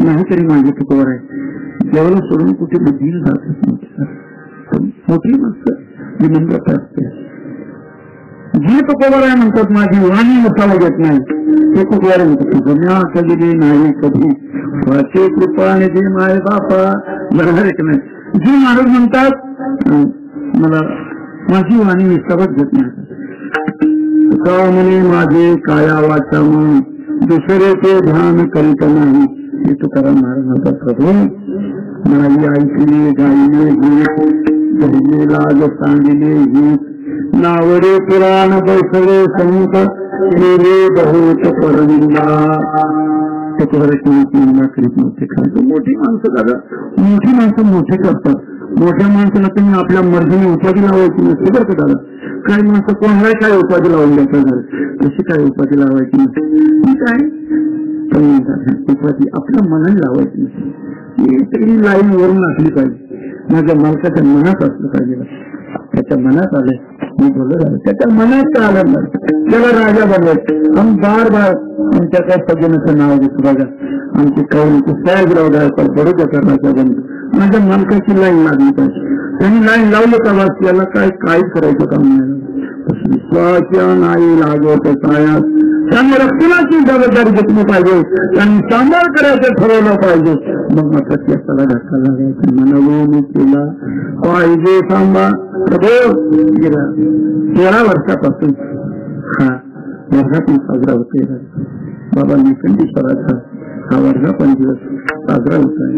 नाहीतरी माझे तुकोवर आहे. देवाला सोडून कुठे बुद्धीला जातच नव्हते. मोठी माणसं विनम्रता असते. जी तुकोवर आहे म्हणतात माझी वाणी नसावं घेत नाही ते तुकोवर म्हणतात. जुन्या कधी नाही कधी वाचे कृपा आणि जे माय बापा बरोबर एक नाही. जी महाराज म्हणतात मला माझी वाणी विसावत घेत नाही. म्हणे माझे काया वाचा म्हणून दुसरे ते ध्यान करीत नाही. हे तुकाराम महाराज म्हणतात. प्रभू माझी ऐकले गायले गीत धरले लाज सांगिले गीत नावडे पुराण बैसले संत केले बहुत परविंदा. करीत नव्हते. खरं मोठी माणसं दादा मोठी माणसं मोठे करतात. मोठ्या माणसाला तुम्ही आपल्या मर्जीने उपाधी लावायची नसते बरं का दादा. काही माणसं कोणालाही काय उपाधी लावून द्यायचं झालं तशी काय उपाधी लावायची नसते. ठीक आहे पण उपाधी आपल्या मनाने लावायची नसते. सगळी लाईन वरून असली पाहिजे. माझ्या मालकाच्या मनात असलं पाहिजे. त्याच्या मनात आले मी बोलत आलो त्याच्या मनात आलं त्याला राजा बनवायचं. आम्ही बार आमच्या काय सगळ्यांचं नाव घेतो बघा. आमची कौलची साहेबराव गायकर बरोबर राजा बनतो. माझ्या मालकाची लाईन लागली पाहिजे. त्यांनी लाईन लावलं का वाच याला काय करायचं काम नाही. विश्वाच्या नाही लागत सायात त्यांनी रक्षणाची जबाबदारी घेतली पाहिजे. त्यांनी सांभाळ करायचं ठरवलं पाहिजे. मग मात्र त्याला धक्का लागायचा मनवून केला पाहिजे सांभाळ. गेला 13 वर्षापासून वर्धापन साजरा होतोय. बाबा निकंठेश्वराचा हा वर्धापन दिवस साजरा होत आहे.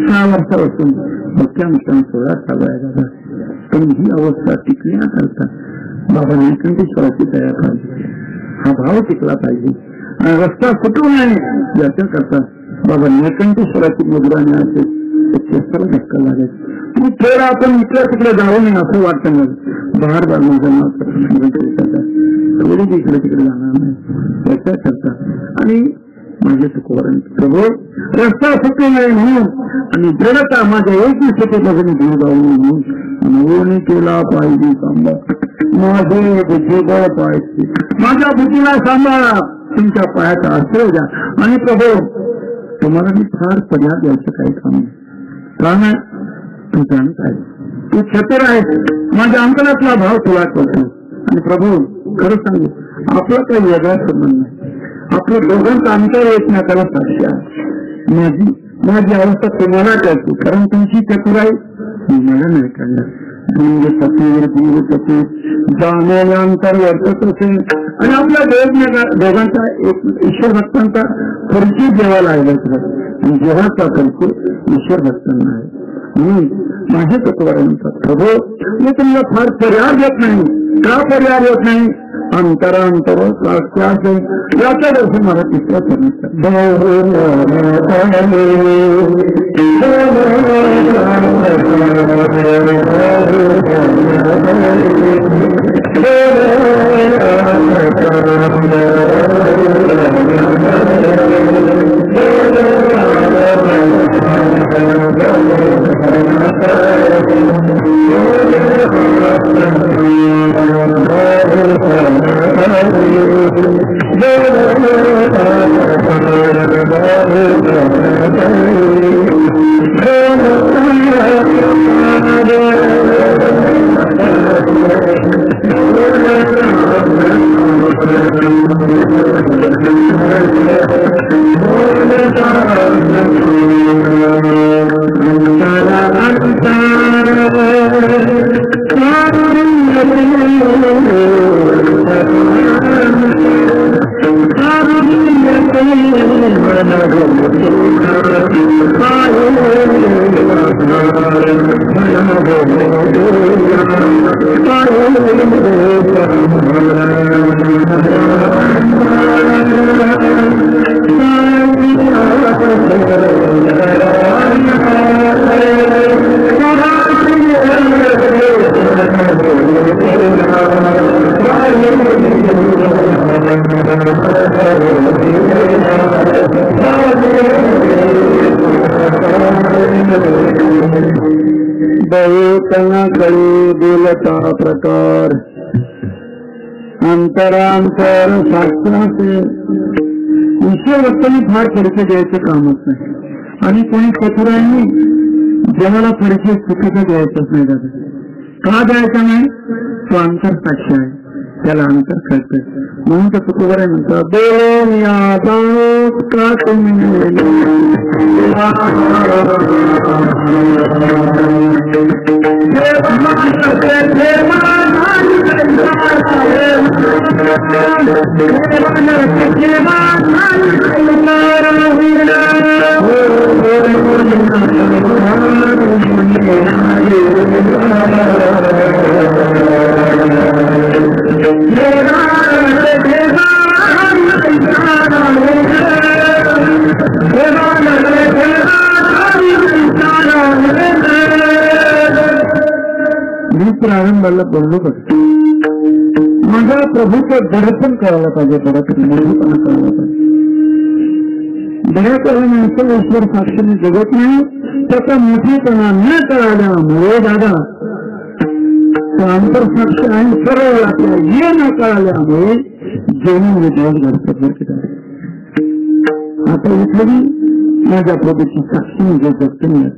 6 वर्षापासून मोठ्या मोठ्या सोहळा चालू आहे दादा. पण ही अवस्था टिकण्याकरता बाबा निकंठेश्वराची दया पाहिजे. हा भाव टिकला पाहिजे. रस्ता सुटू नये याच्याकरता बाबा निकंठेश्वराची मुद्राने असेल तर धक्का लागायचा. तुम्ही थोडा आपण इकडे तिकडे जाऊ नये असं वाटतं मला. बाहेर बाजूचं थोडी इकडे तिकडे जाणार नाही याच्याकरता. आणि माझे तुकोवर प्रभू रस्ता सुटू नये म्हणून आणि दृढता माझ्या एकही सुटे बघून घेऊ जाऊ म्हणून नवून केला पाहिजे सांभाळ. माझे बुद्धिबळ पाहिजे. माझ्या बुद्धीला सांभाळा. तुमच्या पायाचा आश्रय द्या. आणि प्रभू तुम्हाला मी फार पर्याय द्यायचं काही काम नाही. कारण तू जाणत आहे तू चतुर आहे. माझ्या अंतरातला भाव तुला करतो. आणि प्रभू खरं सांगू आपला काही वेगळा संबंध नाही. आपलं दोघांचं अंतर येत नाही त्याला साक्षी आहे. माझी अवस्था तुम्हाला कळते कारण तुमची चतुराई मला नाही कळणार. जाण्याला अंतर वर्तत असेल आणि आपल्या दोघांचा एक ईश्वर भक्तांचा परिचय जेव्हा लागला जेव्हाचा परिचय ईश्वर भक्तांना आहे. म्हणून माझे तत्वार म्हणतात प्रभू मी तुम्हाला फार पर्याय देत नाही. का पर्याय देत नाही. अंतरांतर याच्या दर्शन मला तिसरा प्रकार अंतरांतर शास्त्राचे ईश्वर भक्तांनी फार परिचय द्यायचं कामच नाही. आणि कोणी चतुरांनी देवाला परिचय चुकीचा द्यायचाच नाही दादा. का द्यायचा नाही? तो अंतरसाक्षी आहे, त्याला अंतर कळतं. म्हणून तर तुकोबाराय म्हणतात बोल यादास का तुम्ही प्रारंभाला बोललो बघ, माझ्या प्रभूचं दर्शन करायला पाहिजे, बघा मोठेपणा करायला पाहिजे. दया माणसं ईश्वर साक्षीने जगत नाही, त्याचा मोठेपणा न कळाल्यामुळे दादा तो आंतरसाक्षी आणि सरळ आपल्याला हे न कळाल्यामुळे जेवण विजय घडतं. आता इथली माझ्या प्रभूची साक्षी जे जगते नाही.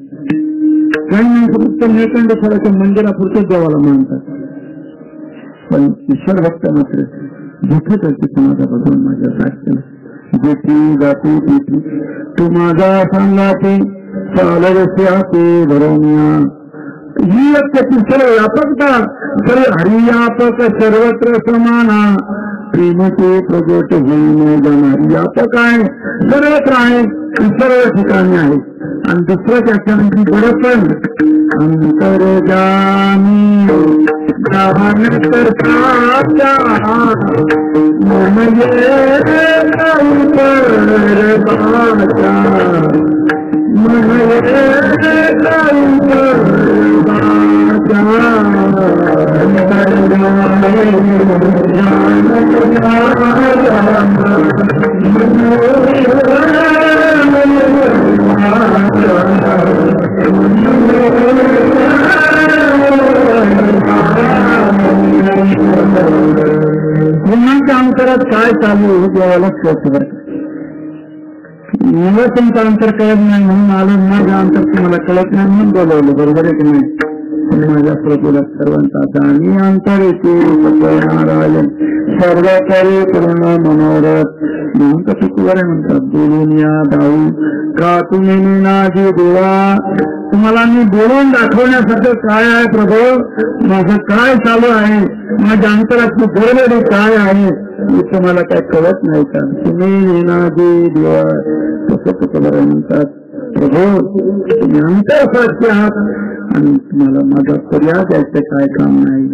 काही माणसं फक्त निळकंठेश्वराच्या मंदिरापुरते देवाला मानतात, पण ईश्वर भक्त मात्र जिथे करते समाजापासून माझ्या साक्षीला जेठी जाती तिथे तू माझा सांगाते चालवते भरवण्या ही त्याची सर्व व्यापकता, सर्व हरिव्यापक सर्वत्र समाना प्रेमते प्रगट होऊन जाणार व्यापक आहे, सर्वत्र आहे, सर्व ठिकाणी आहे. आणि दुसरं त्याच्यानंतर बरोबर अंतरजामी मुलांच्या अंतरात काय चालू देवाला कळतं बरं. मला तुमचं अंतर कळत नाही म्हणून आलं, माझं अंतर तुम्हाला कळत नाही म्हणून बोलवलं, बरोबर आहे की नाही? माझ्या प्रभूला सर्वांचा आणि अंतर येते नारायण सर्व करे पूर्ण मनोरथ म्हणून तर तुकोबाराय म्हणतात बोलून या दाऊ का तुम्ही नाजी देवा. तुम्हाला मी बोलून दाखवण्यासारखं काय आहे प्रभू, माझं काय चालू आहे, माझ्या अंतरातली गडबडी काय आहे हे तुम्हाला काय कळत नाही का? तुम्ही नाजी देवा. तसं तुकोबाराय म्हणतात प्रभू तुम्ही अंतरसाक्षी आहात आणि तुम्हाला माझा पर्याय द्यायचं काय काम नाही.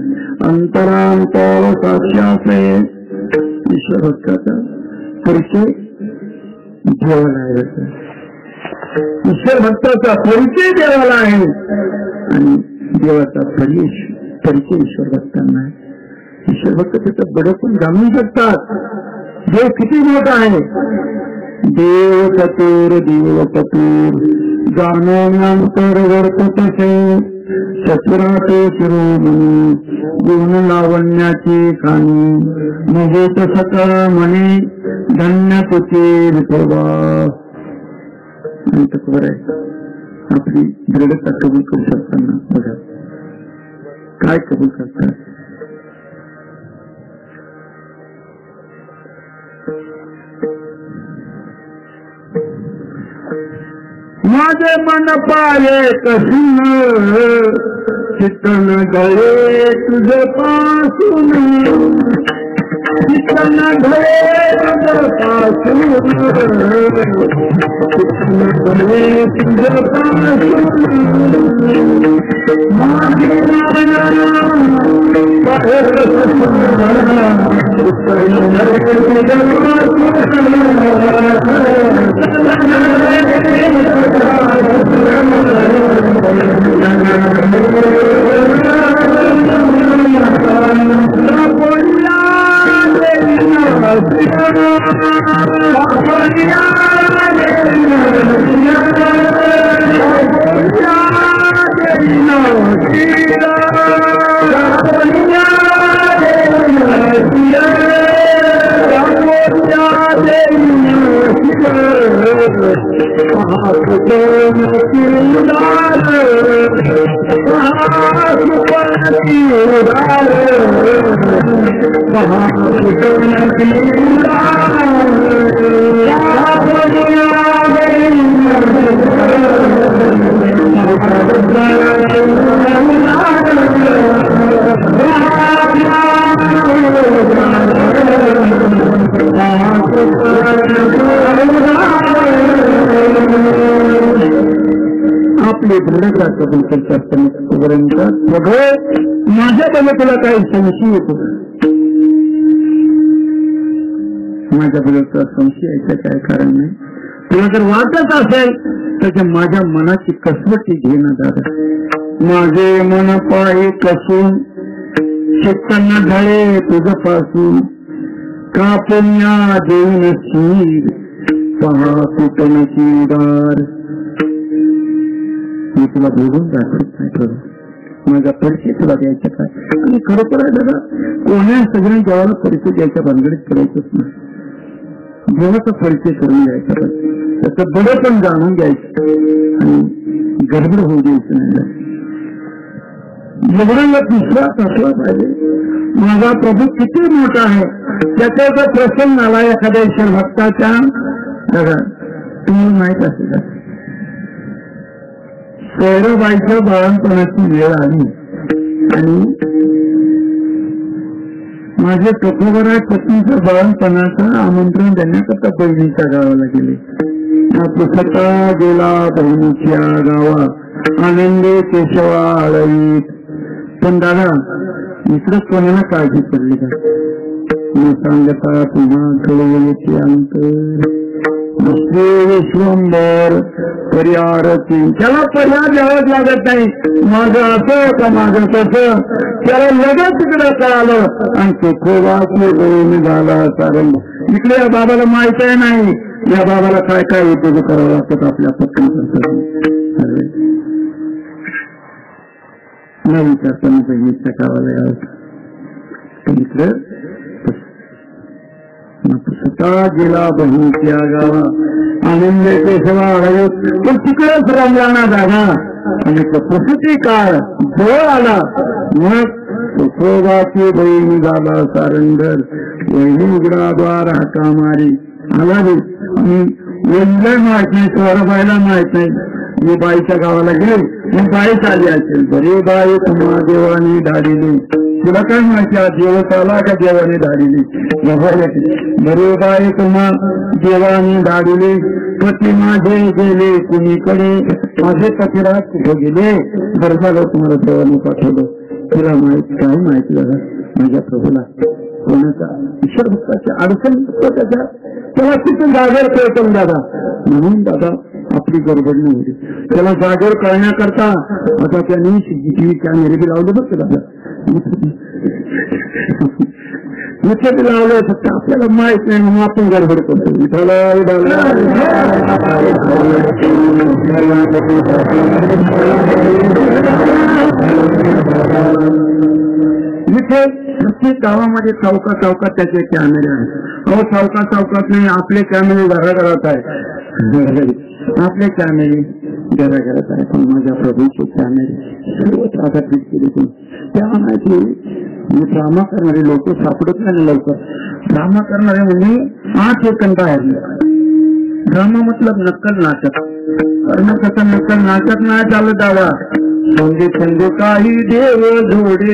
अंतरांतर साक्षी असे ईश्वर भक्ताचा परिचय देवाला आहे. ईश्वर भक्ताचा परिचय देवाला आहे आणि देवाचा परिचय ईश्वर भक्तांना आहे. ईश्वर भक्त त्याचं बडपण जाणून शकतात, देव किती मोठा आहे. देव चतुर जाणून अंतर वर्तते चतुराचे शिरोमणी गुण लावण्याची खाणी मजेत सकळ म्हणे धन्य तुझे विठोबा. आणि तुकोबाराय आपली दृढता कबूल करू शकताना बघा काय कबूल करतात. माझे मन पाये कसून चित्तन गळे तुझे पासून चित्तन गळे तुझे पासून चित्तन गळे तुझे आपले धडका कबूल करतात माझ्याकडे तुला काही संशय येतो, माझ्याबद्दल तुला संशय यायचं काय कारण नाही. तुला जर वाटत असेल तर माझ्या मनाची कसवटी घेणं दादा. माझे मन पाय कसून शेतकऱ्यांना ढळे तुझं पासून का पुण्या देऊन शिर पहा तुटण्याची दार. मी तुला बोलून दाखवत नाही करू, माझा परिचय तुला द्यायचा काय. आणि खरोखर आहे दादा, कोण्या सगळ्या देवाला परिचय द्यायच्या भानगडीत करायचंच नाही. देवाचा परिचय करून द्यायचा पाहिजे, त्याचं बडं पण जाणून घ्यायचं आणि गडबड होऊ द्यायचं नाही. एवढ्याला विश्वास असला पाहिजे माझा प्रभू किती मोठा आहे. त्याचा जर प्रसंग आला एखाद्या ईश्वर भक्ताच्या, बघा तुम्हाला माहित असेल का, सैराबाईच्या बाळणपणाची वेळ आली आणि माझे टोकोबरा पत्नीच्या बाळणपणाचं आमंत्रण देण्याकरता बहिणीच्या गावाला गेले. पुसता गेला बहिणीच्या गावा आनंदे केशवा आळवीत. पण दादा इकडं कोणाला काळजी पडली का. मी सांगता तुम्हा कळवण्याची अंतर विश्वंबर पर्यारती. त्याला पर्याय द्यावाच लागत नाही. माझं असं का माझं तसं, त्याला लगेच तिकडे कळालं आणि तो खोबाची गोळी झाला कारण इकडे या बाबाला माहित आहे नाही या बाबाला काय काय उद्योग करावं लागतात आपल्या पत्नीसाठी. न विचारताना बहिणीच्या गावाला यावं. इकडे पुसता गेला बहिणीच्या गावा आनंदाचे सेवा आढळत. पण तिकडेच रमला ना दादा आणि तो प्रसूती काळ जवळ आला. मग तुकोबाची बहीण झाला सारंगर. वहिनी उघडाद्वार हाका मारी आला रे. आणि वहिनीला माहित नाही, स्वराबाईला माहित नाही. मी बाईच्या गावाला गेले, मी बाईच आली असेल. बरे बाई तुम्हा देवानी धाडिली. तुला काय माहिती देवच आला का देवाने धाडिली. बरे बाई तुम्हा देवाने धाडिली. पती माझे गेले कुणीकडे, माझे पतिराज कुठे गेले. बरं झालं तुम्हाला देवाने पाठवलं. तुला माहिती काय माहिती झालं माझ्या प्रभूला कोणाचा ईश्वर भक्ताची अडचण त्याला तिथून जागेवर कळतो दादा. म्हणून दादा आपली गडबड नाही होती. त्याला जागेवर कळण्याकरता आता त्यांनी सीसीटीव्ही कॅमेरे बी लावले बघ दादा. मुख्य बी लावलंय, फक्त आपल्याला माहित नाही म्हणून आपण गडबड करतो. इथे प्रत्येक गावामध्ये चौकात चौकात त्याचे कॅमेरे आहेत. अहो चौकात चौकात नाही, आपले कॅमेरे घराघरात आहे. आपले कॅमेरे घराघरात आहे. पण माझ्या प्रभूचे कॅमेरे सर्वच आघातीत केले. त्या माहिती ड्रामा करणारे लोक सापडत नाही लवकर. ड्रामा करणारे म्हणजे 8 सेकंद आहे. ड्रामा मतलब नक्कल नाटक. कारण कसं नक्कल नाटक नाही चालत दादा. संधी संधी काही देव जोडे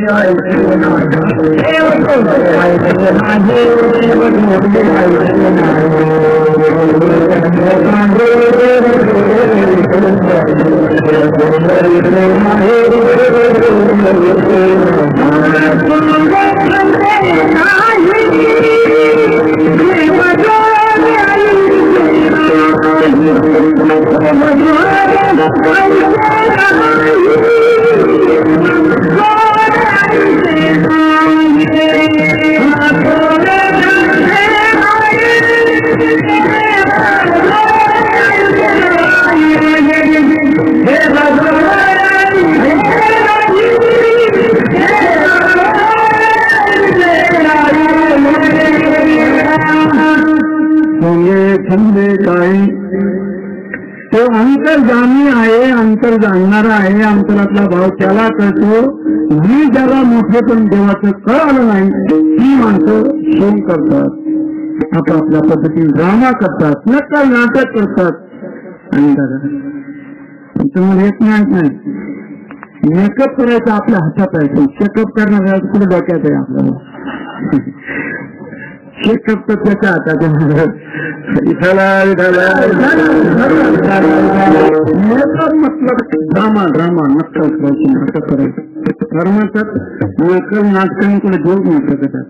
अंतर्जामी आहे, अंतर जाणणारा आहे, अंतरातला भाव त्याला कळतो. मी ज्याला मोठेपण देवाचं कळालं नाही ती माणसं शोध करतात, आपापल्या पद्धतीने ड्रामा करतात, नक्कल नाटक करतात. आणि दादा तुम्हाला येत नाही, मेकअप करायचं आपल्या हातात आहे, चेकअप करणार कुठे डोक्यात आहे आपल्याला. चेकअप तर त्याच्या हातात मतलब ड्रामा नक्कल करायची, नाटक करायचं. धर्माचं नकल नाटकांकडे जोड नाही शकतात.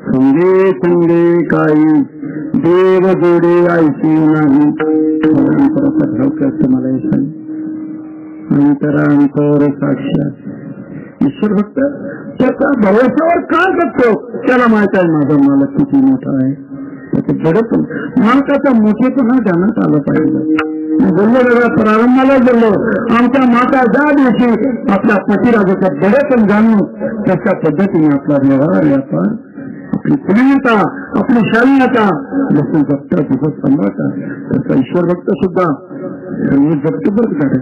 संगे संगे काही देव जोडे ऐशी नाही, मला हे सांग. अंतरांतर साक्षात ईश्वर भक्त त्याचा भरोशावर का करतो, त्याला माहित आहे माझा मालक किती मोठा आहे. त्याचं बडपण मालकाचा मोठेपणा ध्यानात आलं पाहिजे. बोललो दादा प्रारंभाला बोललो, आमच्या माता ज्या दिवशी आपल्या पतिराजाचा बडपण जाणून त्याच्या पद्धतीने आपला व्यवहार व्यापार, आपली प्रियता, आपली शालीनता जसं जगता तसं सांभाळता, त्याचा ईश्वर भक्त सुद्धा जगतो बरं झालं.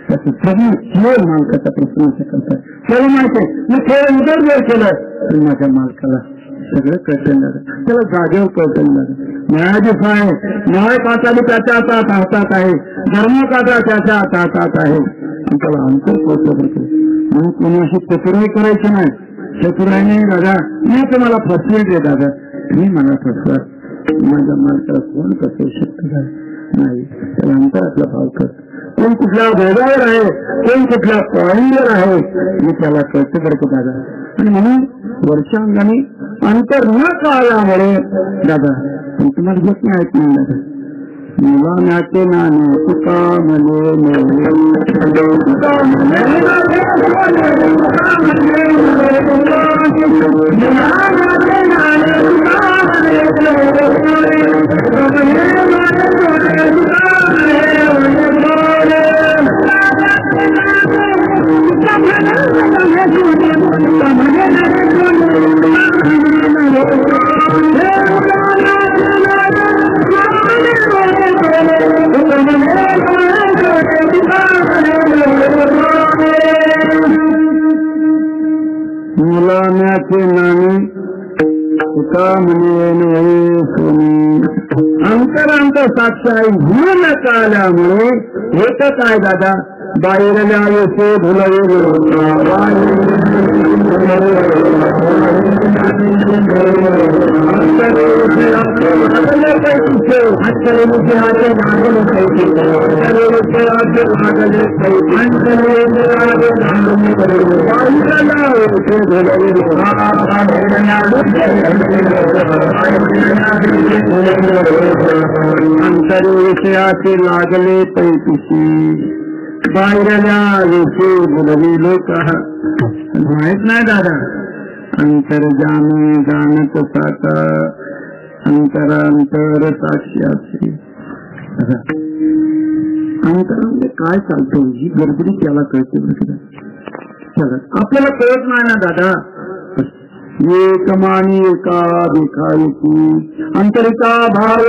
त्याचं सगळं खेळ मालकाचा प्रश्न करतात. त्याला माहिती आहे मी खेळ उदर वेळ केलं तरी माझ्या मालकाला सगळं कळतं, त्याला जागेवर कळतं. न्यायाधीश आहे, न्याय काचाली त्याच्या हातात आहे, धर्म काचा त्याच्या हातात आहे, आणि त्याला अंतर कळतं बरं. म्हणून कोणी अशी चतुराई करायची नाही. चतुराई नाही दादा, मी तुम्हाला फसवेल रे दादा, तुम्ही मला फसवा, माझ्या मालकाला कोण कसं शक्य नाही. त्याला अंतरातला भाव करत. कोण कुठल्या वेगावर आहे, कोण कुठल्या पॉइंटवर आहे हे त्याला कळतं बरं का दादा. आणि म्हणून वरच्या अंगाने अंतर न कळल्यामुळे दादा तुम्हाला घेत नाही दादा. मुला नाते नाणे तुका म्हणजे मुलाण्याचे नाणे तुका म्हणे सोनी. अंतरांतर साक्ष आहे म्हणून कळल्यामुळे हेच काय दादा बाहेरल्या येथे भुलवे अंतर्विषयाचे लागले पैतीशी बाहेरल्या येथे भुलवी लोक माहित नाही दादा. अंतर जाणे जाणत साका अंतरांतर साक्षी. अंतरामध्ये काय चालतो ही गडबडी त्याला कळते बरं. चला आपल्याला कळत नाही ना दादा. एक मानी एका देखायची अंतरिका भाव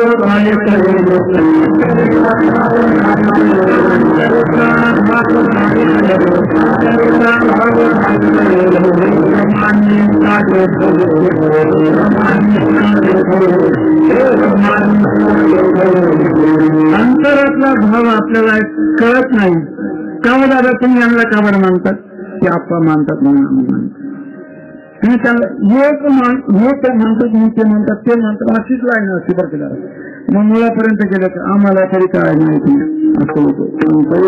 अंतरातला भाव आपल्याला कळत नाही. का दादा तुम्ही यांना का बरं मानतात? ते आपण मानतात म्हणून आम्ही मानतात. तुम्ही त्याला एक म्हणतात ते म्हणतात ते म्हणतात अशीच लाईन असते बरं केला. मग मुलापर्यंत गेलं तर आम्हाला तरी काय माहिती असं होतं.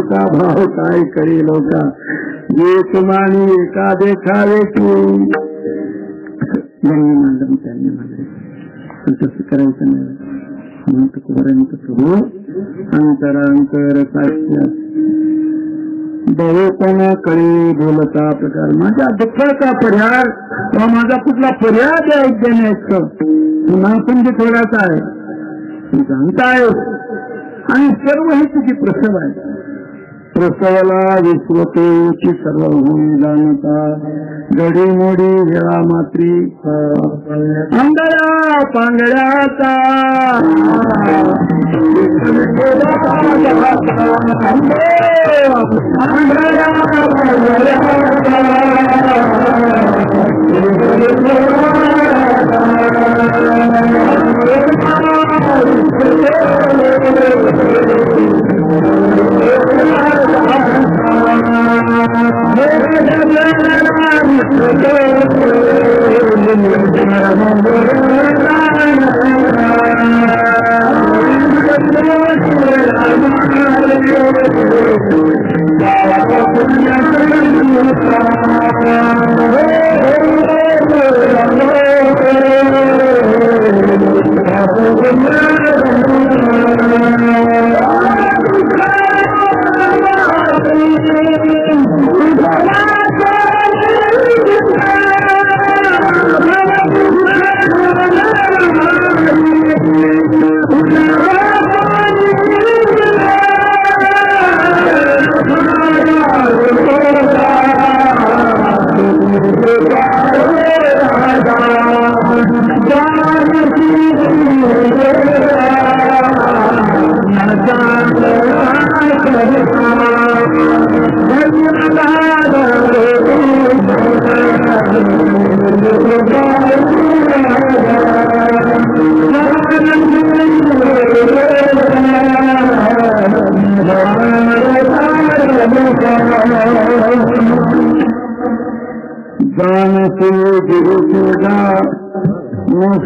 का भाव काय करी लोका जे तुम्हाला एका देखावे की यांनी मांडलं त्यांनी मांडले तसं करायचं नाही. म्हणतो अंतरांतर साक्ष बहुपण कळी बोलता प्रकार. माझ्या दुःखाचा पर्याय किंवा माझा कुठला पर्याय त्या उद्याने असतं माणसांचे थोडासा आहे जाणताय. आणि सर्व हे तुझी प्रसव आहे. प्रसवाला विश्वतेची सर्व होऊन जाणता गडी मोडी वेळा मात्री आंधळ्या पांगळ्याचा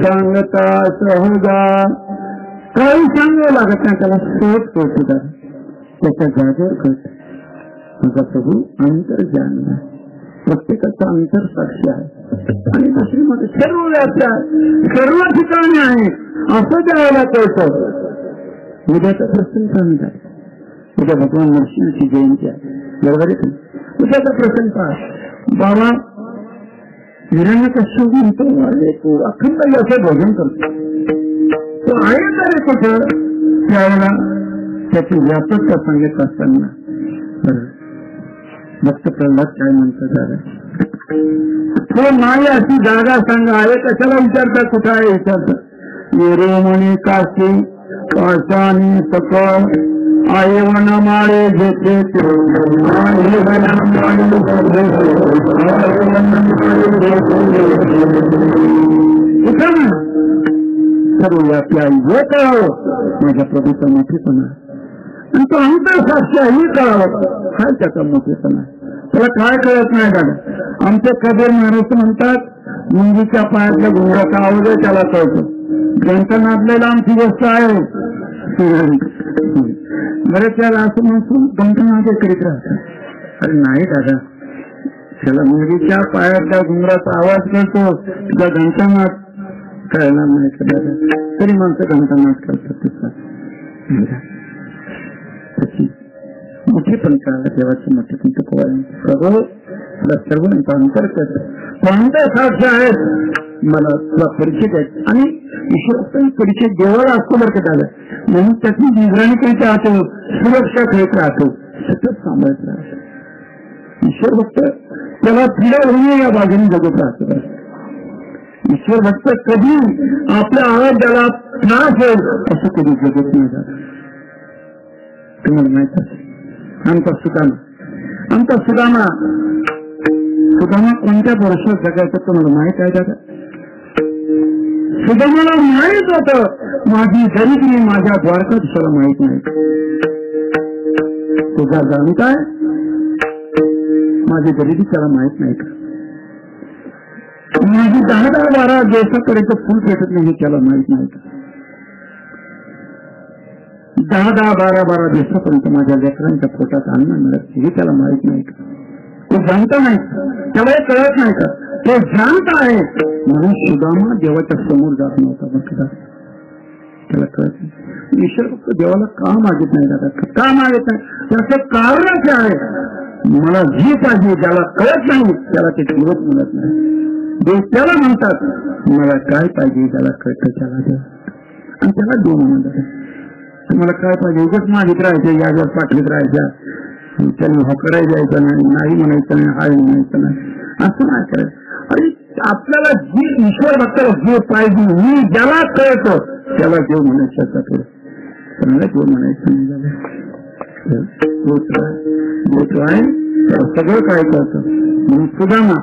सांगता सहजा काही सांगावं लागत नाही, त्याला सहज कळत त्याच्या जागेवर कळत. माझा प्रभू अंतर जाणला, प्रत्येकाचा अंतर साक्षी आहे आणि दुसरीमध्ये सर्व व्याप्त आहे, सर्व ठिकाणी आहे असं त्याला कळतं. उद्याचा प्रसंग सांगता, उद्या भगवान नरसिंहाची जयंती आहे, बरोबर आहे. उद्याचा प्रसंग काय, बाबा हिरण्यकश्यप म्हणतो अरे तू अखंड असं भोजन करतो, तो आहे तर कुठं त्यावेळेला त्याची व्यापकता सांगत असताना भक्त प्रल्हाद काय म्हणतो, जागा तो नाही अशी जागा सांगा आहे, कशाला विचारता कुठं आहे विचारता. येरोमणी काशी काशानी सकळ आहे वन माळे घेते सर्व व्याप्या हे कळावं माझ्या प्रभूचा मोठेपणा, आणि तो अंतर साक्ष हे कळावं हा त्याचा मोठेपणा. त्याला काय कळत नाही का. आमचे कबीर महाराज म्हणतात मुंगीच्या पायातल्या घुंगराचा आवाज त्याला कळतो. ग्रंथनाथलेला आमची गोष्ट आहे बरं, त्याला असं म्हणून ग्रंथनाथ करीत राहतात. अरे नाही दादा, त्याला मुलगीच्या पायातल्या घुंगराचा आवाज करतो, तुला घंटानाथ कळणार नाही का दादा, तरी माणसं घंटानाथ करतात. त्याची मोठी पण कळाला, देवाची मोठी पण प्रभू सर्वांचा अंतर करत साक्ष आहेत, मला तुला परिचय द्यायचा. आणि ईश्वर परिचय देवाला असतो बरं का दादा, म्हणून त्याची निगराणी करीत राहतो, सुरक्षा करीत राहतो, सतत सांभाळत राहतो. ईश्वर भक्त त्याला पीडा होणे या बाजूने जगत राहतो. ईश्वर भक्त कधी आपल्या आरोग्याला त्रास होईल असं कधी जगत नाही जात. तुम्हाला माहित आहे आमचा सुदामा कोणत्या वर्षात जगायचं तुम्हाला माहित आहे दादा. सुदामाला माहित होत माझी गरिबी माझ्या द्वारकाधीशाला माहित नाही. तुझा जाणीत आहे माझी गरिबी त्याला माहित नाही का. माझी 10-12 दिवसापर्यंत फुल भेटत नाही त्याला माहित नाही का. 10-12 दिवसापर्यंत माझ्या लेकरांच्या पोटात अन्न मिळत हे त्याला माहित नाही का. तो जाणता नाही, त्याला हे कळत नाही का. तो जाणता आहे म्हणून सुदामा देवाच्या समोर जात नव्हता. बघा त्याला कळत नाही. ईश्वर फक्त देवाला का मागित नाही जातात, का मागित नाही त्याचं कारणच आहे. मला जी पाहिजे ज्याला कळत नाही त्याला ते जीवत मिळत नाही. देव त्याला म्हणतात मला काय पाहिजे ज्याला कळतं त्याला द्या, आणि त्याला देव म्हणतात. तुम्हाला काय पाहिजे उगाच मागित राहायचं, याच्यावर पाठवत राहायच्या, त्याने हो करायला जायचं नाही म्हणायचं नाही, हाय म्हणायचं नाही, असं नाही करायचं. आणि आपल्याला जी ईश्वर भक्ताला जे पाहिजे मी ज्याला कळतं त्याला देव म्हणायचं, त्याला देव म्हणायचं नाही झालं. गोचराय सगळं काय करतं म्हणून सुदामा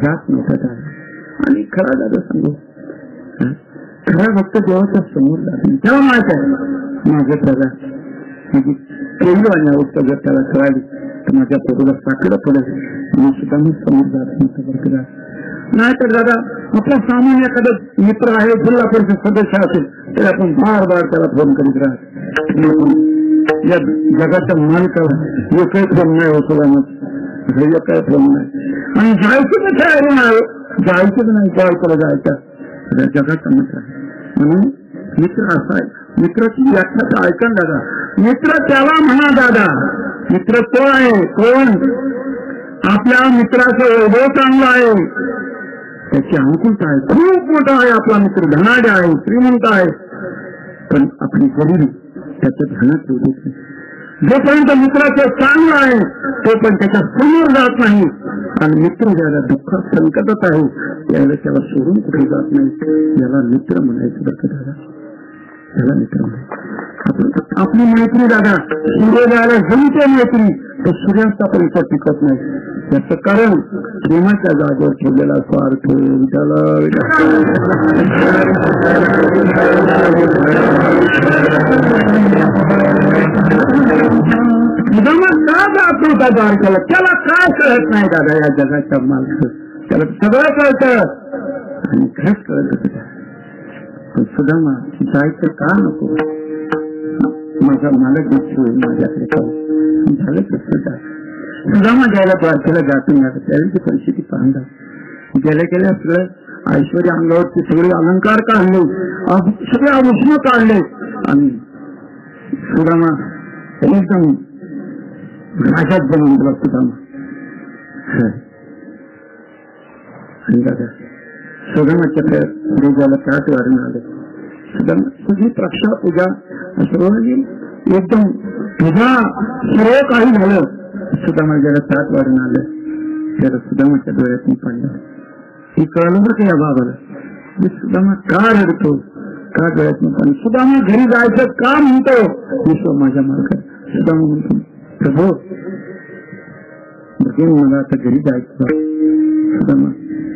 जात नव्हता. आणि खरा दादा सांगू, खरा भक्त देवाच्या समोर जातो तेव्हा माहित आहे माझं त्याला केली आणि अवस्था जर त्याला कळाली तर माझ्या पोटाला साकडं पडेल. मी सुद्धा मी समोर जात नव्हतं. नाही तर दादा आपला सामान्य एखादा मित्र आहे, जिल्हा परिषद सदस्य असेल तर आपण बार बार त्याला फोन करीत राहतो. या जगाच्या मालकाला एकही फोन नाही होतो मग एकही फोन नाही. आणि जायचं कसं आहे नाही, जायचंच नाही त्याला जायचं जगाचा मित्र आहे. म्हणून मित्र असा आहे. मित्राची व्याख्या तर ऐका दादा. मित्र त्याला म्हणा दादा, मित्र तो आहे कोण आपल्या मित्राचं वैभव चांगलं आहे, त्याची अंकुलता आहे, खूप मोठा आहे आपला मित्र, धनाढ्य आहे, श्रीमंत आहे, पण आपली गरिबी त्याच्या धनात ठेवली नाही. जोपर्यंत मित्राचं चांगलं आहे तोपर्यंत त्याच्या समोर जात नाही. आणि मित्र ज्याला दुःखात संकटात आहे त्यावेळेस त्याला सोडून कुठे जात नाही. याला मित्र म्हणायचं बरं दादा, त्याला मित्र म्हणायचं. आपली मैत्री दादा सूर्योदयाला जमते मैत्री तर सूर्यास्तापर्यंत टिकत नाही. त्याचं कारण प्रेमाच्या जागेवर ठेवलेला स्वार्थ. का जातो दार केला त्याला काय कळत नाही दादा. या जगाच्या माणसं त्याला सगळं कळतं आणि खरंच कळत. पण सुदामा जायचं का नको, माझा मालक होईल माझ्याकडे झालं कसं. सुदामा जायला प्रार्थनेला जातो ना त्यावेळी परिस्थिती पाहता गेल्या गेल्या सगळं ऐश्वर्य अंगावरचे सगळे अलंकार काढले, सगळे आभूषण काढले आणि सुदामा एकदम राजात बनवून दिला सुदामा. सुदामाच्या रोजाला ताट वाढून आले. सुदामा तुझी प्रक्षा पूजा सर्व एकदम तुझा सर्व काही झालं. सुदामा ज्याला ताट वाढून आलं त्याला सुदामाच्या डोळ्यातून पडलं. हे कळलं बरं का या बाबाला. सुदामा का रडतो, का डोळ्यातून पाणी. सुदामा घरी जायचं का म्हणतो, विश्व माझ्या मालकात. सुदामा म्हणतो प्रभू बघेन मला आता घरी जायचं. सुदामा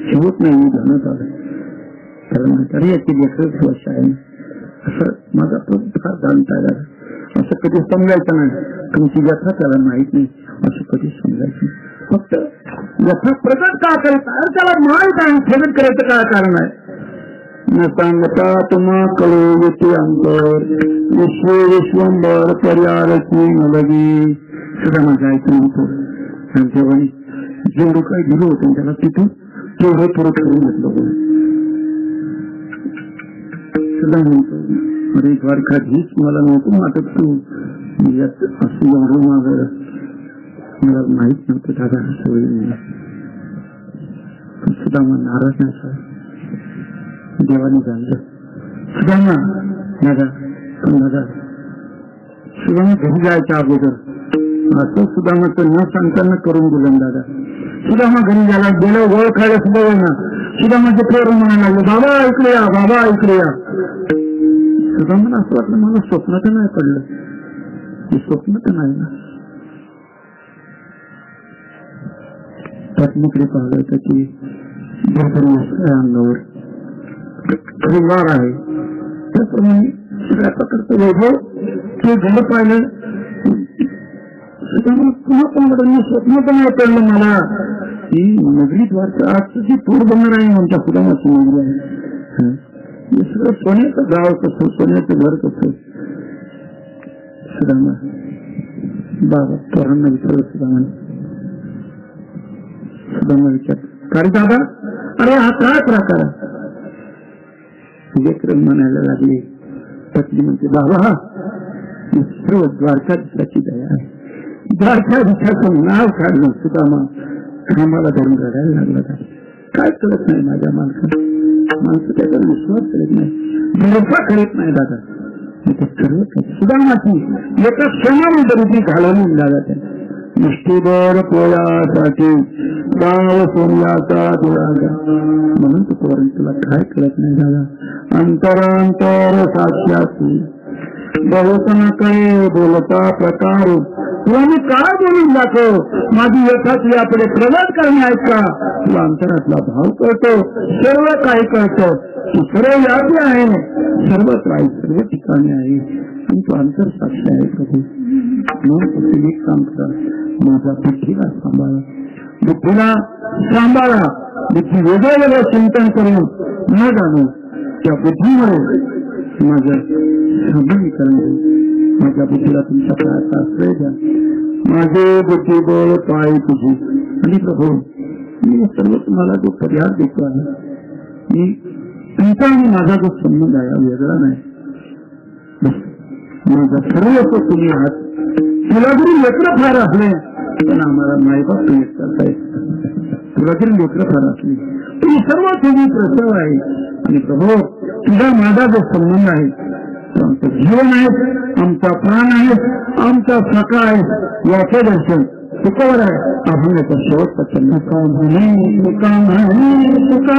शिवत नाही मी धनत आलं. त्याला म्हणतात याची लेखच वर्ष आहे असं माझा तो फार जाणता आला. असं कधी समजायचं नाही. तुमची व्यथा त्याला माहित नाही असं कधी समजायचं. फक्त व्यथा प्रकट का करत आहे त्याला माहित आहे, प्रकट करायचं काय कारण आहे. न सांगता तुम्हा कळू येते अंतर विश्व विश्वंबर पर्यारची नलगी. सुद्धा माझ्या ऐकून होतो जेव्हा जेवढं काही दिलं होतं त्याला तिथून तेवढं थोडं करून घेतलं. सुद्धा म्हणतो अरे द्वारकाधीश मला नको वाटत तू यात असं एवढं माझं मला माहित नव्हतं दादा असं होईल. सुद्धा मग नाराज नाही सर देवाने जाणलं. सुदामा दादा पण दादा सुदामा घरी जायच्या अगोदर असं सुदामाचं न सांगताना करून दिलं दादा. सुदामा घरी जायला गेलं गोळ खायला सुद्धा ना सुदामाचे पोरं म्हणायला लागले बाबा ऐकले या, बाबा ऐकले या. सुदामाला असं वाटलं मला स्वप्न तर नाही पडलं. ते स्वप्न तर नाही ना. पत्नीकडे पाहिलं त्याची अंगावर परिवार आहे त्याप्रमाणे सगळ्या प्रकारचं वैभव ते घर पाहिलं. पुन्हा कोणाकडे स्वप्न पण नाही पडलं मला की नगरी द्वारका आजचं जी पूर बनणार आहे आमच्या सुदामाची नगरी आहे. सगळं सोन्याचं गाव कसं, सोन्याचं घर कसं. सुदामा बाबा पोरांना विचारलं. सुदामा विचार काय दादा अरे हा काय प्रकार आहे. लेकरं म्हणायला लागले. पत्नी म्हणते बाबा सर्व द्वारकाधीशाची दया आहे. द्वारकाधीशाचं नाव काढलं सुदामा आम्हाला धरून रडायला लागला. काय कळत नाही माझ्या माणसाला. माणसं त्याचा विश्वास करत नाही, भरोसा करत नाही दादा. सर्व सुदामाची एका क्षणामध्ये घालवून दादा त्या निष्ठीवर पोळ्यासाठी गाव सोन्याचा दिलागा. म्हणून तो पोरण तुला काय कळत नाही दादा. अंतरांतर साक्षाती बहुतना कळे बोलता प्रकार तुला मी काय बोलून दाखव माझी व्यथा तुझ्याकडे प्रगट करणे आहेत का तुला अंतरातला भाव कळतो सर्व काही कळतं तू सर्व व्यापी आहे सर्वत्र आहे सर्व ठिकाणी आहे आणि तू अंतर साक्षी आहे प्रभू म्हणून तुम्ही एक काम करा माझा बुद्धीला सांभाळा बुद्धीला सांभाळा बुद्धी वेगळं वेगळं चिंतन करून न जाणू त्या बुद्धीमुळे माझं सबलीकरण माझ्या बुद्धीला तुमच्या काळाचा आश्रय द्या माझे बुद्धिबळ पाय तुझी आणि प्रभू मी सर्व तुम्हाला जो पर्याय देतो आहे मी तुमचा आणि माझा जो संबंध आहे वेगळा नाही माझा सर्व तुम्ही आहात तुला जरी लेकरं फार असले पण आम्हाला मायबाप तुम्ही करताय तुला जरी लेकरं फार असले तुम्ही सर्व तुझी प्रसव आहे आणि प्रभू तुझा माझा जो संबंध आहे आमचं जीवन आहे आमचा प्राण आहे आमचा सखा आहे याचे दर्शन तुकावर आहे अभंगाचा शेवटचा चंद तुका म्हणे तुका म्हणे तुका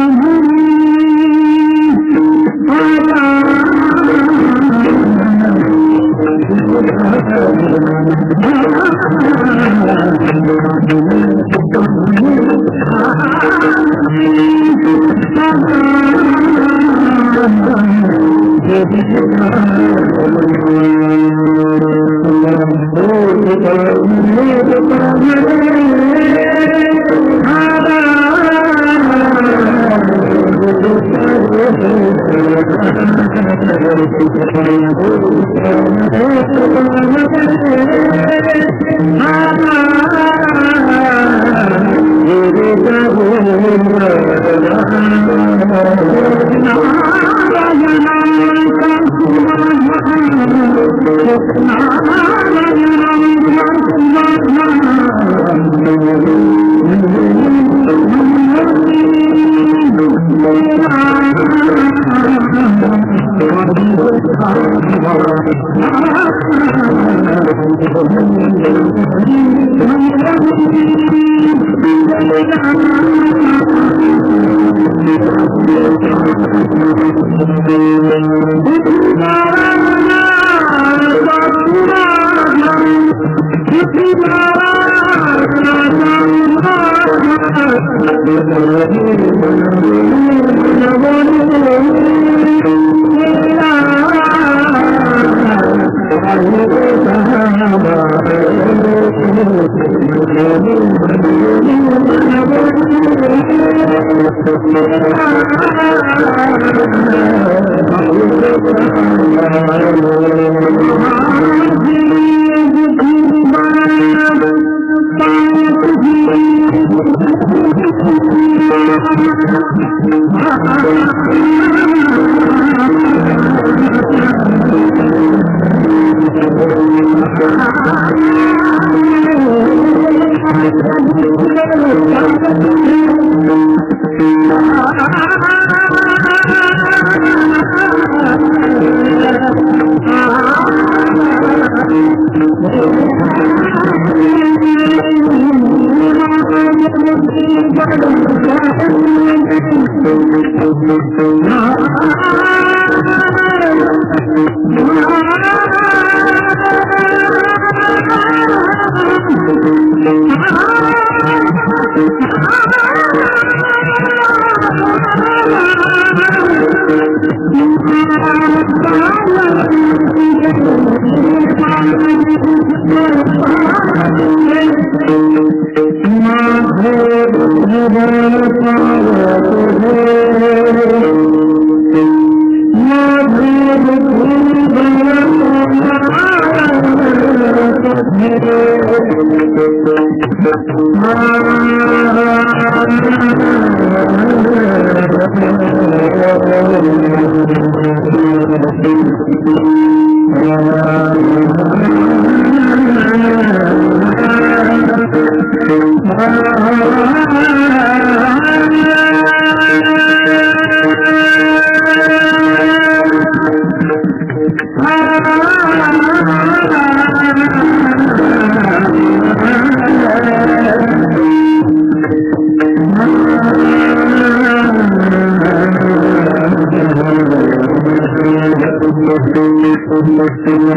Thank you.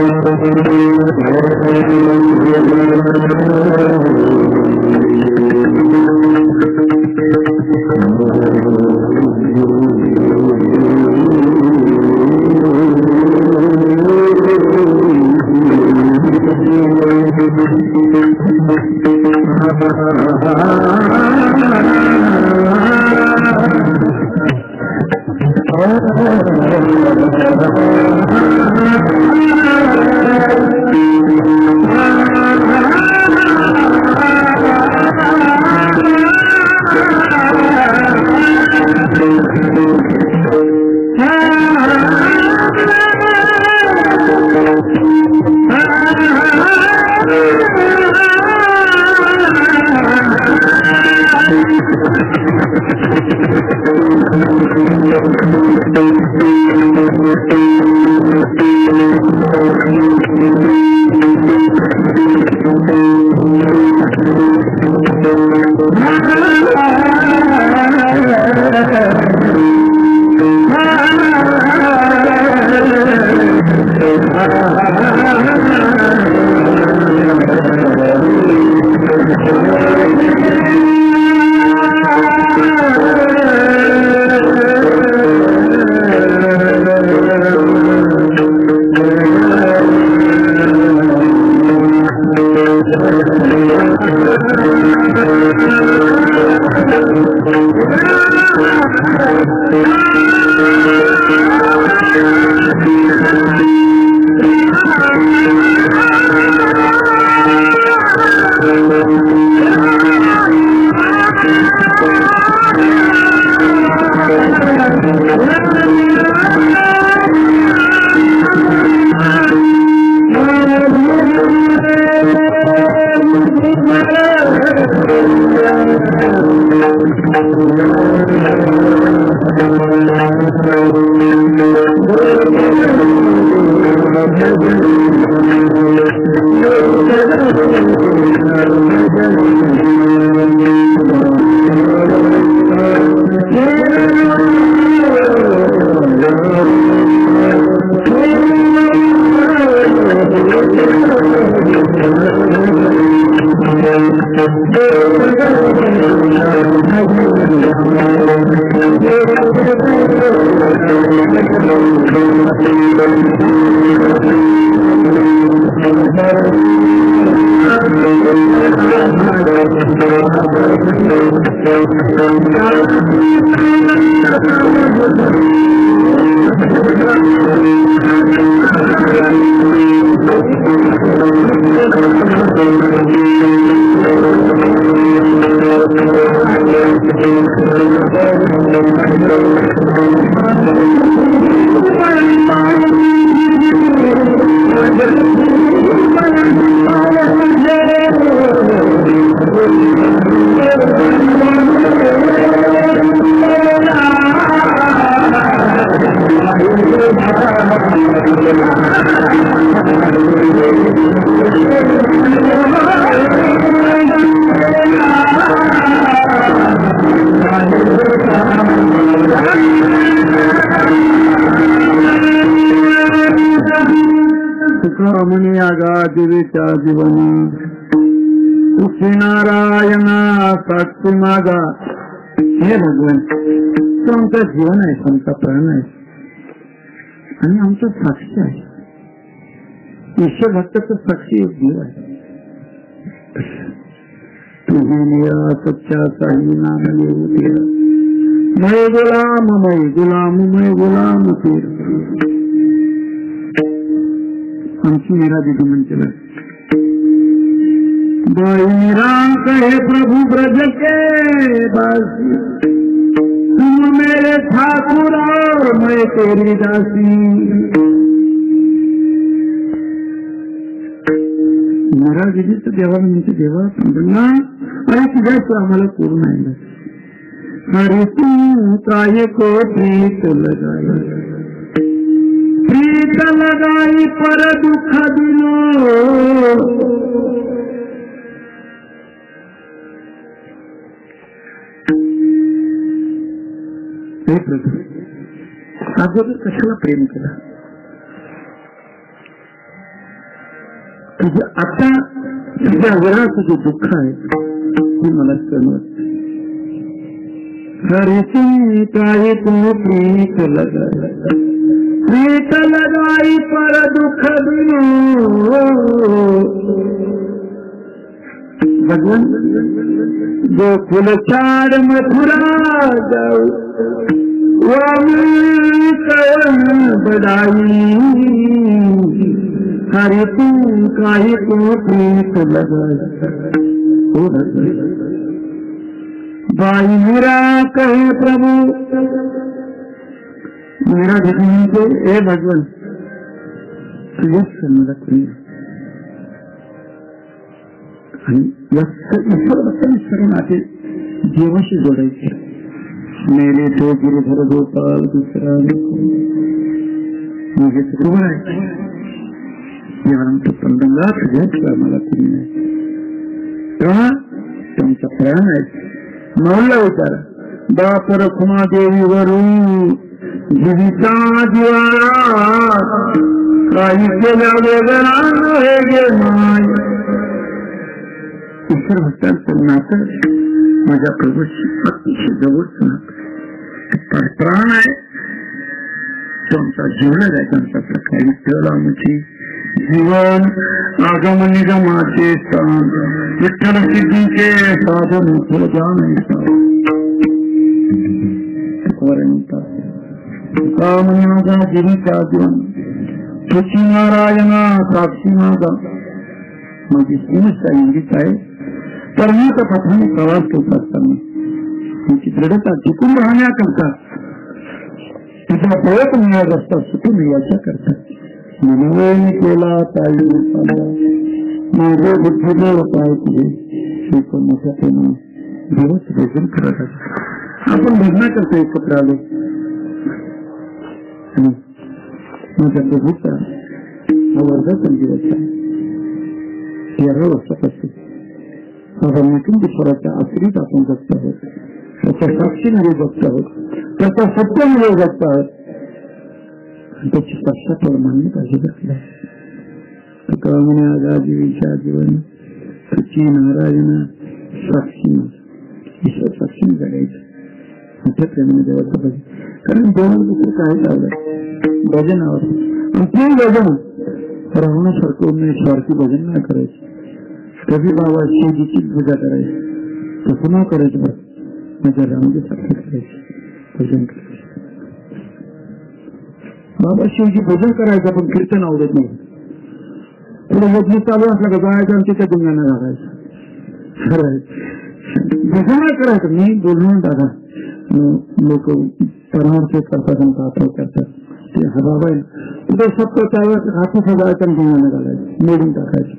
देवीच्या जीवनी उठी नारायणा साक्षी माझा. हे भगवान, तो आमचं जीवन आहे, आमचा प्राण आहे आणि आमचा साक्षी आहे. ईश्वर भक्ताचा साक्षी एक जीव आहे. तुझी निया सच्चा साई नाम येऊ तेरा मैं गुलाम तेरा. आमची मीरा दीदी म्हणते बाई मीरा कहे प्रभु ब्रज के बासी, तुम मेरे ठाकुर और मैं तेरी दासी. मीरा दीदीच देवा म्हणते देवा समजला आणि तुझ्याच आम्हाला पूर्ण आहे. हरी तू काय को प्रीत लगाई पर दुख दिलो. हे प्रभू, अगोदर कशाला प्रेम केला? तुझं आता तुझ्या विराचं जे दुःख आहे ते मला कळवत. हरिची काही तू प्रीत लगाई पर दुख दिनो. भगवान गोकुल छाड़ मथुरा जाऊ बड़ाई. हरि तू काही को प्रीत लगाई. भाई मेरा कहे प्रभु मेरा भगवान को हे भगवान तुझेच मला कोणी आणि ईश्वर नाते जीवाशी जोडायचे. मेरे तो गिरिधर गोपाल दुसरा म्हणजे बरोबर आहे. पंधरा तुझ्याशिवाय मला कोणी नाही. तेव्हा त्यांचा प्राण आहे. म्हणला विचार बाप रखुमा देवीवरून जीविता जीवाला काही केल्या वेगळा हे गे माय. ईश्वर भक्तांचं नातं माझ्या प्रभूशी अतिशय जवळचं नातं. प्राण आहे तो आमचा जीवन आहे. त्यांचा प्रकारे विठ्ठल आमची जीवन आगम निगमाचे स्थान विठ्ठल सिद्धीचे साधन माझा गिरीचा जीवन तुझी नारायणा साक्षी माझा. माझी समस्या इंगित आहे. परमात्मा पथाने प्रवास करत असताना तुमची दृढता टिकून राहण्याकरता तुझा प्रयत्न मिळत असता सुटून याच्या करता मनोवयने केला ताई माझे बुद्धीने उपाय तुझे हे पण मोठ्या प्रेमाने दिवस भजन करत असत. आपण भजनाकरता एकत्र आलो आणि माझ्या प्रभूचा हा वर्ग संजीवाचा 13 वर्षापासून माझा निकुंजेश्वराच्या आश्रित आपण जगत आहोत. त्याच्या साक्षीमध्ये जगत आहोत. त्याच्या सत्यामध्ये जगत आहोत. त्याची साक्षात मान्यता घेतली. जीवीच्या जीवन तुझी नारायण साक्षी ईश्वर साक्षी जगायचं मोठ्या प्रेमाने देवाचं भजन. कारण देवाला दुसरं काय लावलं भजनावर. आणि ते भजन राहण्यासारखं स्वार्थी भजन नाही करायचं. कधी बाबा शिवजीची पूजा करायची तसं न करायचं. बस माझ्या रामजीसारखं करायचं भजन करायचं. बाबा शिवजी भजन करायचं पण कीर्तन आवडत नाही. थोडं भजन चालू असलं का जायचं आणि त्याच्या गुंगाने घालायचं भजन करायचं. मी बोलून दादा लोक परामर्श करतात आणि पात्र करतात ते हा बाबा आहे तिथे सत्तर त्यावेळेस हाती सजायचं आणि गुंगाने घालायचं मोडून टाकायचं.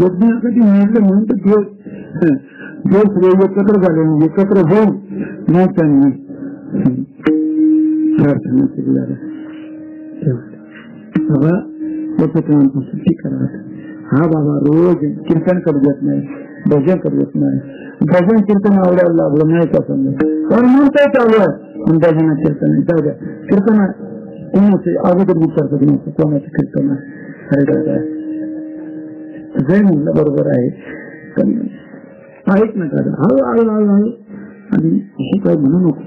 यज्ञासाठी मिळलं म्हणून तर देव एकत्र झाले एकत्र होऊन मग त्यांनी प्रार्थना केली बाबा त्याचं सुट्टी करा. हा बाबा रोज कीर्तन करू देत नाही भजन करू देत नाही. भजन कीर्तन आवडायला लागलं नाही का समजा कारण म्हणता चालू आहे भजना कीर्तन जाऊ द्या. कीर्तन कोणाचे अगोदर विचारतो की कोणाचं कीर्तन आहे अरे दादा जय म्हणलं बरोबर आहे पण ऐक ना दादा हळू आणि हे काय म्हणू नको.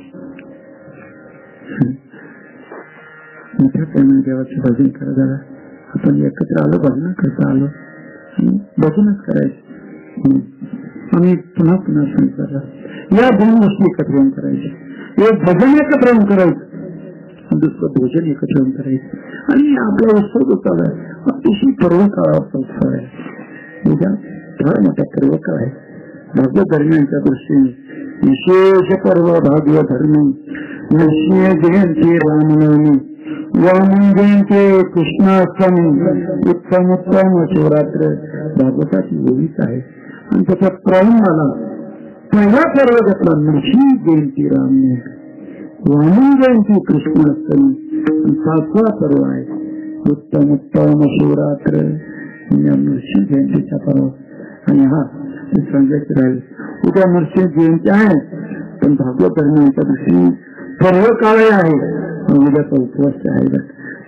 मोठ्या प्रेमाने देवाचं भजन करा दादा. आपण एकत्र आलो भजन करता आलो भजनच करायचं. आम्ही पुन्हा पुन्हा सांगितलं या दोन गोष्टी एकत्र येऊन करायच्या. एक भजन एकत्र येऊन करायचं दुसरं भोजन एकत्र येऊन करायचं. आणि आपला उत्सव जो चालू आहे अतिशय पर्व काळाचा उत्सव आहे. फार मोठा पर्व काळ आहे. भाग्य धर्मांच्या दृष्टीने विशेष पर्व भाग्य धर्म नरसिंह जयंती रामनवमी वामन जयंती कृष्णाष्टमी उत्तम शिवरात्र भागवताची होळीच आहे. आणि त्याचा प्रारंभाला पहिला पर्व घेतला नरसिंह जयंती रामनवमी वामन जयंती कृष्णाष्टमी आणि 7वा पर्व आहे उत्तम शिवरात्र नरसिंह जयंतीचा पर्व. आणि हा सांगायचं राहील उद्या नरसिंह जयंती आहे पण भागवत धर्मांच्या दृष्टीने पर्व काळ आहे. उद्याचा उपवास आहे.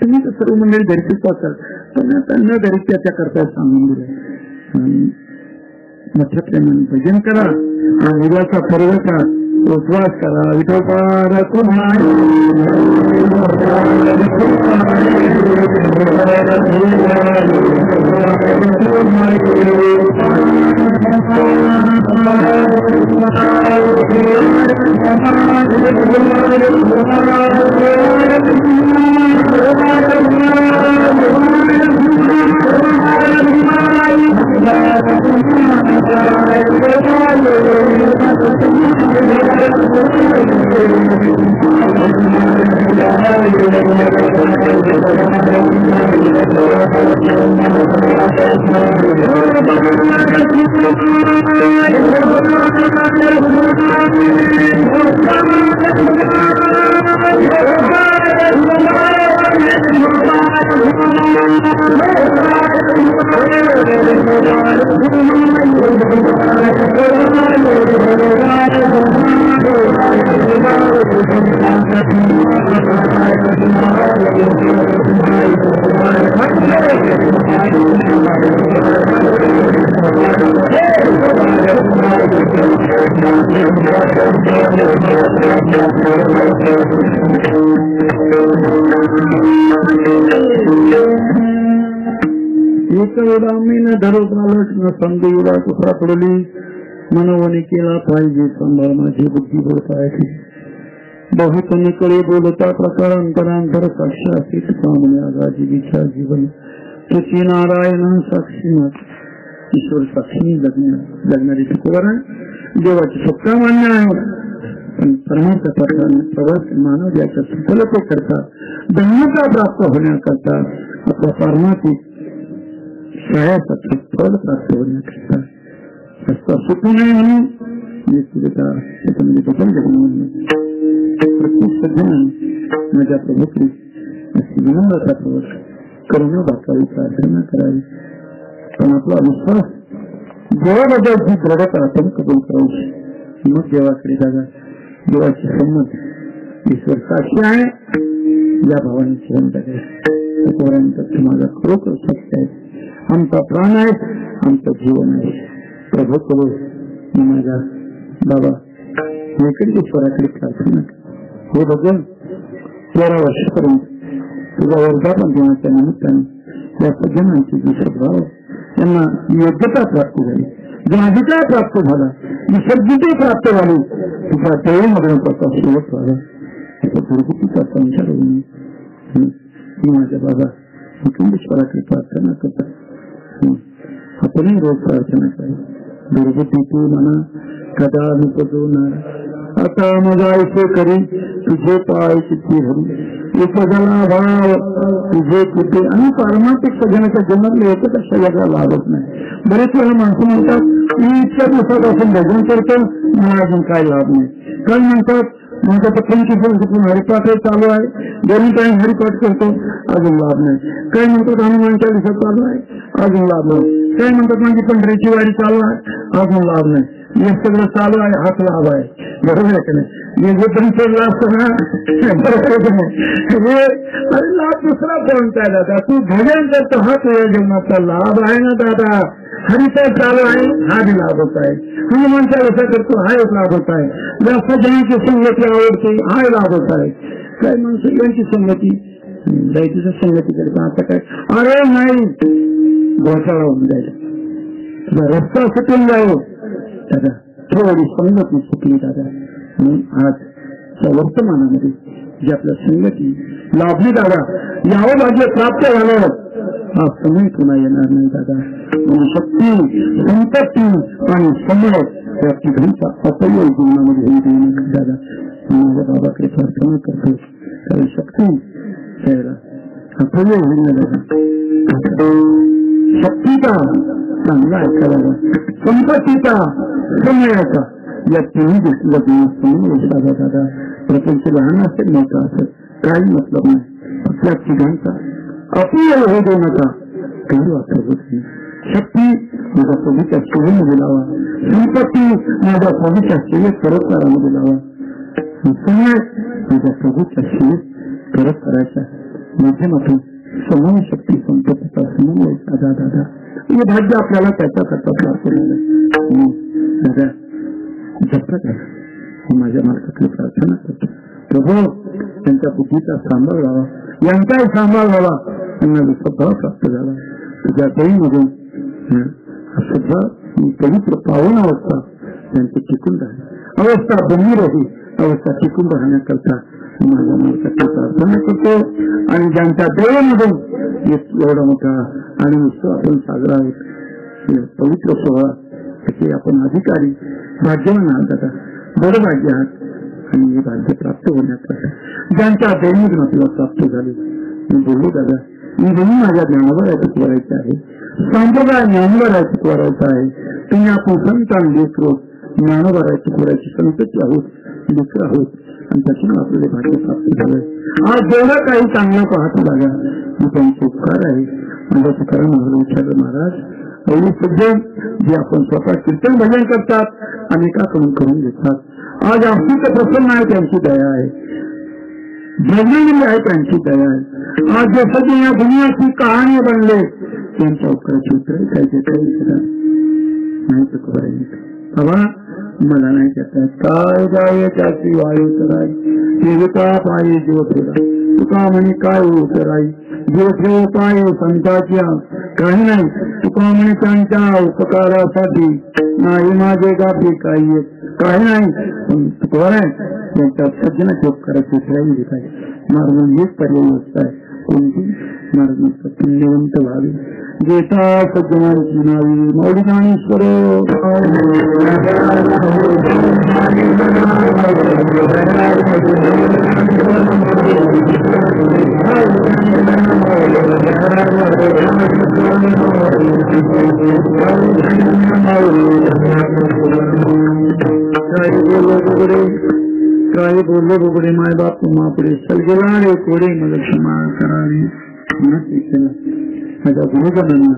तुम्ही तर सर्व मंडळी धरतीच असाल पण त्यांना धरित्याच्या करता सांगून दिलं मोठ्या प्रेमाने भजन करा आणि विलाचा पर्व करा, उपवास करा. विठोबार तुम्हाला संदेला तुसा पडली मनवणी केला पाहिजे संभाळ माझी बुद्धी बोलता आहे. बहुतनिकडे बोलता प्रकार अंतरांतर साक्षी तुकामने आगाजी विचार जीवन तुझी नारायण साक्षीनाथ ईश्वर साक्षी जगणारी तुकोबाराय देवाची सत्ता मान्य आहे. पण परमात्मा प्रवास मानव याच्या सफलतेकरता धन्यता प्राप्त होण्याकरता आपल्या पारमार्थिक सहाय्यासाठी फळ प्राप्त होण्याकरता रस्ता सुटू नये म्हणून त्याच्यामध्ये बदल प्रत्येक सध्या माझ्या प्रभूत्री अशी विनम्रतापूर्वक करुणा दाखवावी, प्रार्थना करावी. पण आपला विश्वास देवाबद्दल जी दृढता आपण कबूल करावी. मग देवाकडे जागा, देवाची संमत ईश्वर साक्षी आहे या भावाने जीवन जगायचं. माझा खरोखर सत्य आहे, आमचा प्राण आहे, आमचं जीवन आहे. प्रभू करू माझ्या बाबा वेंकटेश्वराकडे प्रार्थना हे भगवान 12 वर्षापर्यंत तुझा वर्धापन दिनाच्या निमित्ताने या सज्जनांची जी सद्भाव त्यांना योग्यता प्राप्त झाली, जो अधिकार प्राप्त झाला, विसर्जित प्राप्त झाली, तुझ्या देवामधून त्याचा शेवट व्हावा त्याचा दुर्गतीचा संचार होईल. माझ्या बाबा वेंकटेश्वराकडे प्रार्थना करतात. आपणही रोज प्रार्थना करा. दुर्गती तू म्हणा कदा निपजवणार, आता मजा ऐसे करी तुझे पाय किती भरू, उपजला भाव तुझे किती. आणि पारमार्थिक सगळ्यांच्या जन्मातले येतं कशा जगा लाभत नाही. बरेच वेळा माणसं म्हणतात मी इतक्या दिवसापासून भजन करतो, मला अजून काय लाभ नाही. काय म्हणतात माझा तर 25 वर्षापासून हरिपाठ चालू आहे, 2 टाइम हरिपाठ करतो, अजून लाभ नाही. काय म्हणतात हनुमान चालीसा चालू आहे, अजून लाभ नाही. काय म्हणतात माझी पंढरीची वारी चालू आहे, अजून लाभ नाही. हे सगळं चालू आहे, हाच लाभ आहे. बरोबर आहे का नाही? हे जे पण सोडला असतो ना, अरे लाभ दुसरा कोणता दादा, तू भजन करतो हा तुझ्या जीवनाचा लाभ आहे ना दादा. हरिपाठ चालू आहे हा भी लाभ होत आहे, हनुमान चालीसा करतो हा एक लाभ होत आहे, जास्त जणांची संगती आवडते हा लाभ होत आहे. काय माणसं यांची संगती जायची संगती करता आता काय, अरे नाही घोटाळा होऊन जाईल, तुझा रस्ता सुटून जाईल दादा, थोडी संगत चुकली दादा. म्हणून आजच्या वर्तमानामध्ये जे आपल्या संगती लाभली दादा, यावं भाग्य प्राप्त झालं हा समय पुन्हा येणार नाही दादा. म्हणून शक्ती, संपत्ती आणि समय या तिघांचा अपयोग जीवनामध्ये होऊ देऊ नये दादा. माझ्या बाबाकडे प्रार्थना करतो, कारण शक्ती त्याला अपयोग होईल दादा. शक्तीचा चांगला ऐकायला, संपत्तीचा, समयाचा, या तिन्ही गोष्टीला समोर दादा दादा. प्रपंच लहान असेल मोठा असेल काही मतलब नाही, आपल्या तिघांचा अपयोग होऊ देऊ नका, काही वाटत होत नाही. शक्ती माझ्या प्रभूच्या सेवेमध्ये लावा, संपत्ती माझ्या प्रभूच्या सेवेत परस्परामध्ये लावा, समय माझ्या प्रभूच्या सेवेत परत करायच्या माध्यमातून समूह शक्ती संपत्तीचा समन्वय साधा दादा. हे भाग्य आपल्याला त्याच्याकरता प्राप्त झालं. दादा जपत आहे माझ्या मार्गातली प्रार्थना करतो. प्रभू त्यांच्या बुद्धीचा सांभाळ व्हावा, यांचाही सांभाळ व्हावा, त्यांना स्वभाव प्राप्त झाला तुझ्या दहीमधून सुद्धा पवित्र पावन अवस्था त्यांची टिकून राहील, अवस्था बनी राहील, अवस्था टिकून राहण्याकरता माझ्या मार्गाची प्रार्थना करतो. आणि ज्यांच्या दयेमधून एवढा मोठा आणि आपण साजरा आहोत पवित्र सोहळा त्याचे आपण अधिकारी भाग्यवान आहात दादा, बरं भाग्य आहात. आणि हे भाग्य प्राप्त होण्याकरता ज्यांच्या दयेमधून आपल्याला प्राप्त झाले मी बोललो दादा, मी म्हणून माझ्या ज्ञानावर करायचं आहे, संप्रदाय ज्ञानावर करायचं आहे. तुम्ही आपण संतान लेकरो ज्ञानावर करायची संतती आहोत, लेकर आहोत आणि त्याच्यामुळे आपल्याला भाग्य प्राप्त झालंय. आज जेवढं काही चांगलं पाहतो लागा मी त्यांचे उपकार आहे. माझ्या तुकाराम विचारलं महाराज एवढी सज्जन जे आपण स्वतः कीर्तन भजन करतात अनेकाकडून करून घेतात. आज आपली तर प्रसन्न आहे त्यांची दया आहे, जगलेली आहे त्यांची दया आहे. आज जे सगळे या दुनियाची कहाणी बनले त्यांच्या उपकाराची उत्तर काही देता नाही तर बाबा मला नाही देतात. काय जावे त्याची वायू कराय देवता पाये जीव ठेवा, तुका म्हणे काय कराई जीव ठेव पाये संताच्या काही नाही. तुका म्हणे त्यांच्या उपकारासाठी नाही माझे गाफी काही काही नाही. तुका त्यांच्या सज्जनाच्या उपकाराची ठेवून घेत आहे. मार्ग हेच पर्याय आहे कोणती मार्ग पुण्यवंत व्हावे जेता सज्जनांची नावी मौली ज्ञानेश्वर काय बोललो बुबडे माय बाप मापडे सलगेला रे कोडे मला क्षमा करावी. माझ्या गुरुजनांना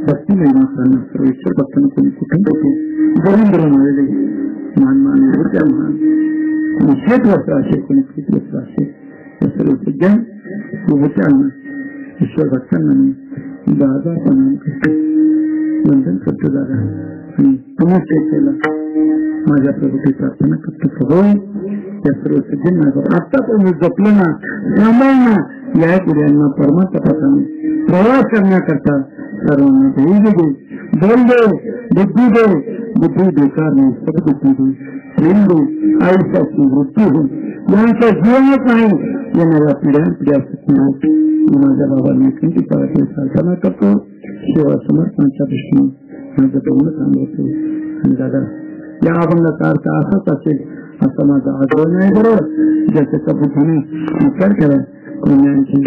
भक्ती निर्मात्यांना सर्वेश्वर भक्तांना कोणी कुठून होते बरेंद्र मिळाले मान मान त्या महान कोणी 60 वर्ष असे कोणी 30 वर्ष असे सर्व सज्जन सोबत्यांना ईश्वर भक्तांना मी दादा प्रणाम करतो, वंदन करतो दादा. आणि पुन्हा केला माझ्या प्रभूची प्रार्थना करतो. प्रभू त्या सर्व सज्जनांना आता पण जपलं ना सांभाळ ना या पिढ्यांना परमात्माने प्रवास करण्याकरता सर्वांना धैर्य दे, बल दे, बुद्धी दे, बुद्धी बेकार नाही सद्बुद्धी दे, प्रेम दे, आयुष्याची वृत्ती हो, यांचं जीवनच नाही येणाऱ्या पिढ्या सुखी माझ्या बाबांनी त्यांची प्रार्थना करतो. सेवा समर्पणाच्या दृष्टीने माझं बोलणं सांगतो. आणि दादा या अभंगाचा अर्थ असाच असेल असा माझा आग्रह नाही. बरोबर ज्याच्या बुद्धीने विचार केला पुण्यांची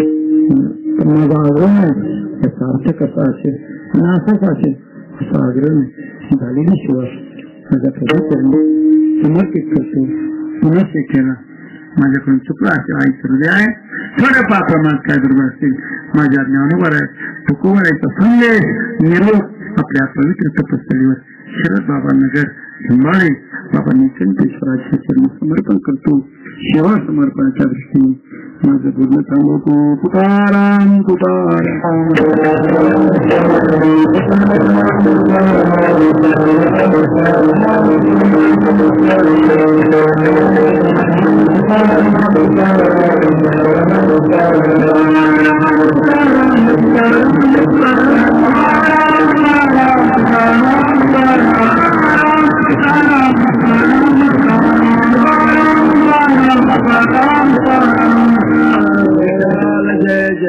माझा आग्रह नाही याचा अर्थ कसा असेल आणि असाच असेल असा आग्रह नाही. झालेली सेवा माझ्या प्रभूचरणी समर्पित करतो. पुन्हा केला माझ्याकडून चुकला असेल आईचं हृदय आहे, थोड्या प्रमाणात काय बरोबर असतील माझ्या ज्ञानोबर आहे तुकोबरायचा संदेश निरोप आपल्या पवित्र तपस्थळीवर शरद बाबा नगर हिंबाळे बाबा निकंठेश्वराच्या चरण समर्पण करतो. सेवा समर्पणाच्या दृष्टीने माझं बोलणं सांगतो. तुकाराम तुकाराम जय जय जय